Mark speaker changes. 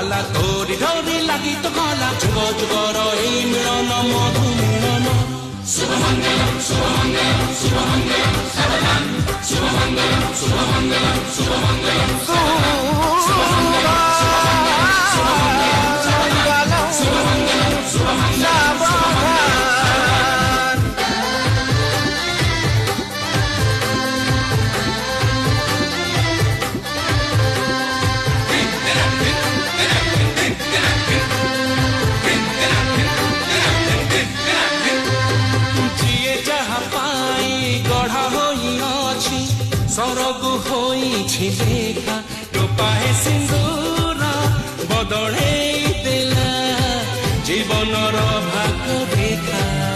Speaker 1: वाला तोरी ढोरी लगी तो काला जुग जुगर ए मिलन मधु मिलन शुभमंगलम शुभमंगलम शुभमंगलम सर्वदान शुभमंगलम शुभमंगलम शुभमंगलम शुभमंगलम सरग होई देखा टोपाए सिंदूर बदले देला जीवन भाग रेखा।